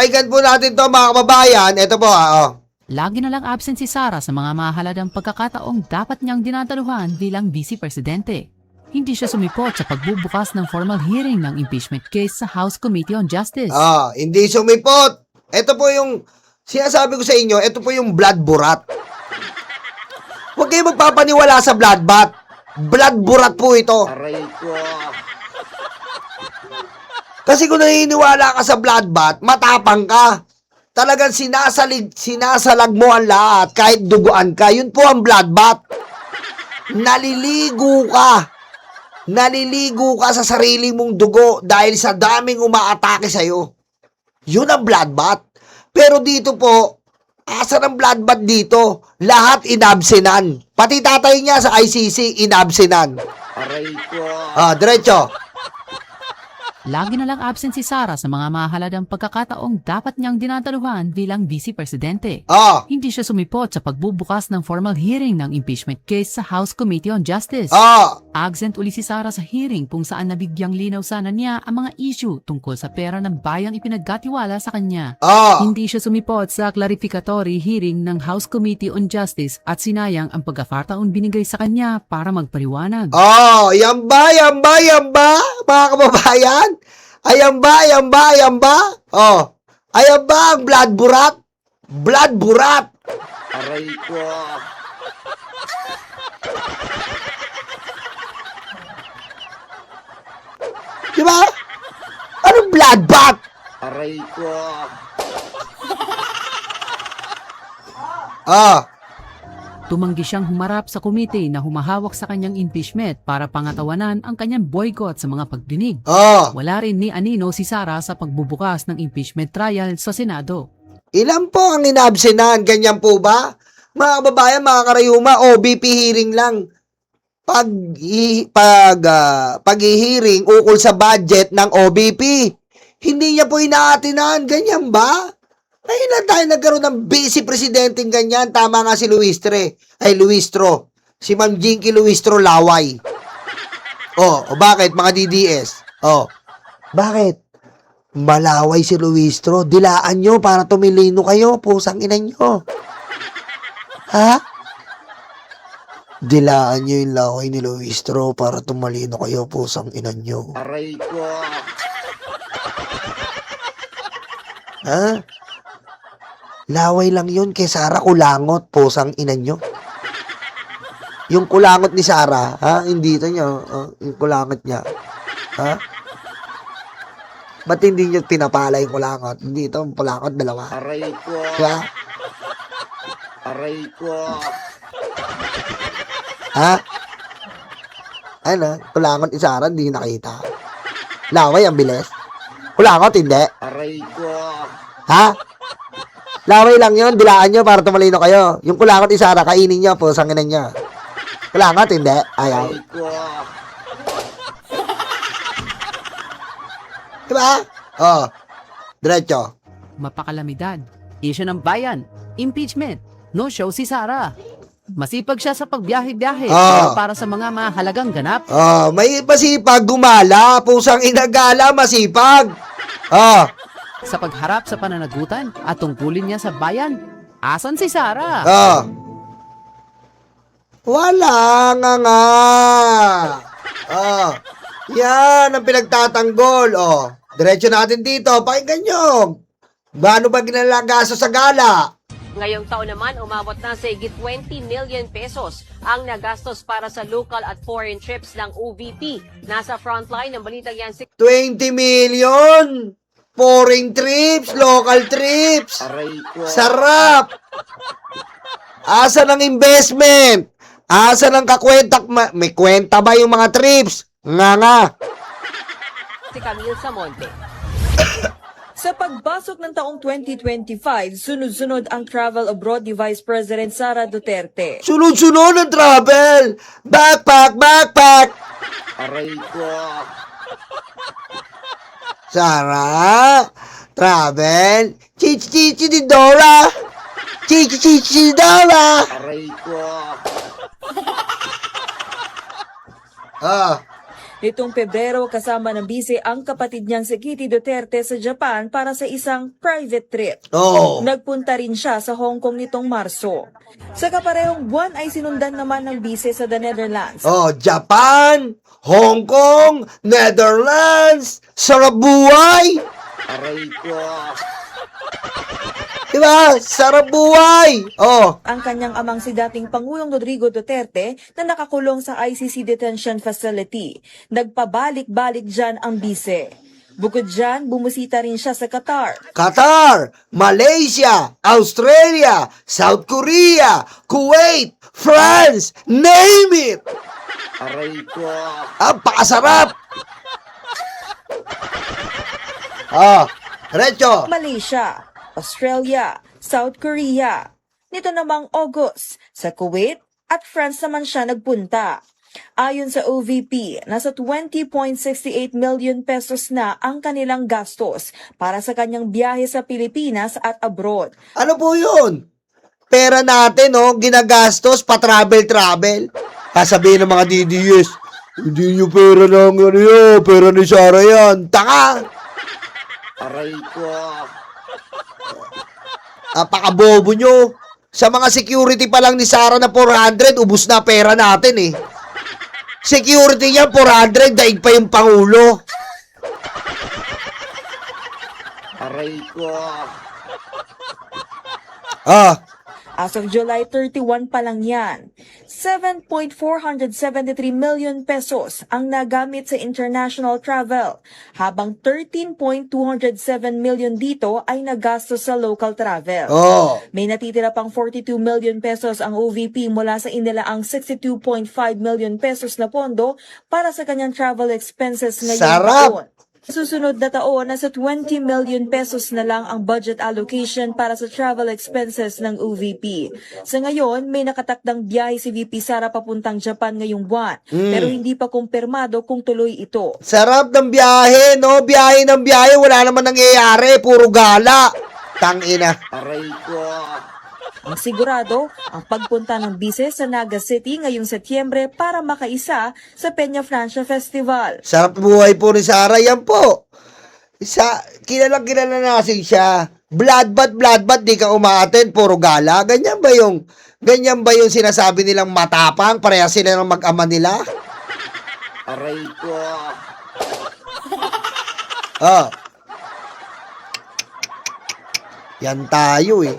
pakinggan po natin to mga kababayan. Ito po, Lagi na lang absent si Sara sa mga mahalagang pagkakataong dapat niyang dinadaluhan bilang Vice Presidente. Hindi siya sumipot sa pagbubukas ng formal hearing ng impeachment case sa House Committee on Justice. Hindi sumipot. Ito po yung, sinasabi ko sa inyo, ito po yung blood burat. Huwag kayo magpapaniwala sa blood bath. Blood burat po ito. Aray ko. Kasi kung naniniwala ka sa blood bath, matapang ka. Talagang sinasalag mo ang lahat, kahit duguan ka. Yun po ang blood bath. Naliligo ka. Naliligo ka sa sarili mong dugo dahil sa daming umaatake sa'yo. Yun ang blood bath. Pero dito po, asa ng blood bath dito? Lahat inabsenan. Pati tatay niya sa ICC, inabsenan. Aray ko. Diretso. Lagi na lang absent si Sara sa mga mahalagang pagkakataong dapat niyang dinadaluhan bilang Vice Presidente. Hindi siya sumipot sa pagbubukas ng formal hearing ng impeachment case sa House Committee on Justice. Absent uli si Sara sa hearing kung saan nabigyang linaw sana niya ang mga issue tungkol sa pera ng bayang ipinagkatiwala sa kanya. Hindi siya sumipot sa clarificatory hearing ng House Committee on Justice at sinayang ang pagkakataon binigay sa kanya para magpaliwanag. Yan ba, mga kababayan? Ayan ba? Ayan ba? Ang blood burat? Blood burat. Aray ko. Diba? Anong blood bath? Aray ko. Tumanggi siyang humarap sa komite na humahawak sa kanyang impeachment para pangatawanan ang kanyang boycott sa mga pagdinig. Wala rin ni anino si Sara sa pagbubukas ng impeachment trial sa Senado. Ilan po ang inabsenan? Ganyan po ba? Mga kababayan, mga karayuma, OBP hearing lang. Pag-hearing ukol sa budget ng OBP. Hindi niya po inaatinan. Ganyan ba? Ngayon lang tayo nagkaroon ng vice presidenteng ganyan. Tama nga si Luistro. Si Ma'am Jinky Luistro Laway. Bakit mga DDS? Bakit? Malaway si Luistro. Dilaan nyo para tumilino kayo. Pusang ina nyo. Ha? Dilaan nyo yung laway ni Luistro para tumalino kayo. Pusang ina nyo. Aray ko. Ha? Laway lang yun kay Sara kulangot, pusang ina nyo. Yung kulangot ni Sara, hindi ito nyo, yung kulangot niya. Ba't hindi nyo pinapala yung kulangot? Hindi ito, yung kulangot, dalawa. Aray ko. Diba? Aray ko. Kulangot ni Sara, hindi nakita. Laway, ang bilis. Kulangot, hindi. Aray ko. Laway lang yun, dilaan nyo para tumalino kayo. Yung kulangot ni Sara, kainin nyo, pusang ina nyo. Kulangot, hindi. Ayaw. Aray ko. Diba? Diretso. Mapakalamidad. Issue ng bayan. Impeachment. No show si Sara. Masipag siya sa pagbiyahe-biyahe para sa mga mahalagang ganap. May masipag gumala, pusang inagala, masipag. Sa pagharap sa pananagutan at tungkulin niya sa bayan. Asan si Sara? Wala nga. Yan ang pinagtatanggol. Diretso natin dito. Pakinggan nyo. Gaano ba ginalagaso sa gala? Ngayong taon naman, umabot na sa higit 20 million pesos ang nagastos para sa local at foreign trips ng OVP. Nasa frontline ng balitang yan si 20 million! Foreign trips, local trips. Aray ko. Sarap! Asa ng investment? Asa ng kakwenta? May kwenta ba yung mga trips? Nga. Camille Samonte. Sa pagbasok ng taong 2025, sunod-sunod ang travel abroad ni Vice President Sara Duterte. Sunod-sunod ang travel! Backpack! Aray ko. Sara, travel, chichi di Dora, chichi Dora. Aray ko. Nitong Pebrero, kasama ng bise ang kapatid niyang si Kitty Duterte sa Japan para sa isang private trip. Oh. Nagpunta rin siya sa Hong Kong nitong Marso. Sa kaparehong buwan ay sinundan naman ng bise sa the Netherlands. Oh, Japan, Hong Kong, Netherlands, sarap buhay. Aray ko. Diba? Sarap buhay. Oh. Ang kanyang amang si dating Pangulong Rodrigo Duterte na nakakulong sa ICC Detention Facility. Nagpabalik-balik dyan ang bise. Bukod dyan, bumusita rin siya sa Qatar. Qatar, Malaysia, Australia, South Korea, Kuwait, France, name it. Aray ko. Ang pakasarap. Ah, diretso. Malaysia, Australia, South Korea. Nito namang August, sa Kuwait at France naman siya nagpunta. Ayon sa OVP, nasa 20.68 million pesos na ang kanilang gastos para sa kanyang biyahe sa Pilipinas at abroad. Ano po yun? Pera natin, oh, ginagastos pa travel-travel. Sasabihin ng mga DDS, hindi nyo pera ng ano yun, pera ni Sara yan. Taka! Aray ko. Apakabobo nyo. Sa mga security pa lang ni Sara na 400, ubus na pera natin eh. Security niya 400, daig pa yung Pangulo. Aray ko. Ah, As of July 31 pa lang yan, 7.473 million pesos ang nagamit sa international travel, habang 13.207 million dito ay nagastos sa local travel. oh. May natitira pang 42 million pesos ang OVP mula sa inilaang 62.5 million pesos na pondo para sa kanyang travel expenses ngayong Sarap! taon. Susunod na taon, nasa 20 million pesos na lang ang budget allocation para sa travel expenses ng OVP. Sa ngayon, may nakatakdang biyahe si VP Sara papuntang Japan ngayong buwan, pero hindi pa kumpirmado kung tuloy ito. Sarap ng biyahe, no? Biyahe ng biyahe, wala naman nangyayari, puro gala. Tangina. Aray ko. Ang sigurado, ang pagpunta ng bise sa Naga City ngayong Setyembre para makaisa sa Peña Francia Festival. Sarap buhay po ni Sara, yan po. Kilalang kilala natin siya. Bloodbath, di ka umaaten, puro gala. Ganyan ba yung sinasabi nilang matapang? Pareha sila ng mag-ama nila? Aray ko. Ah. Yan tayo eh.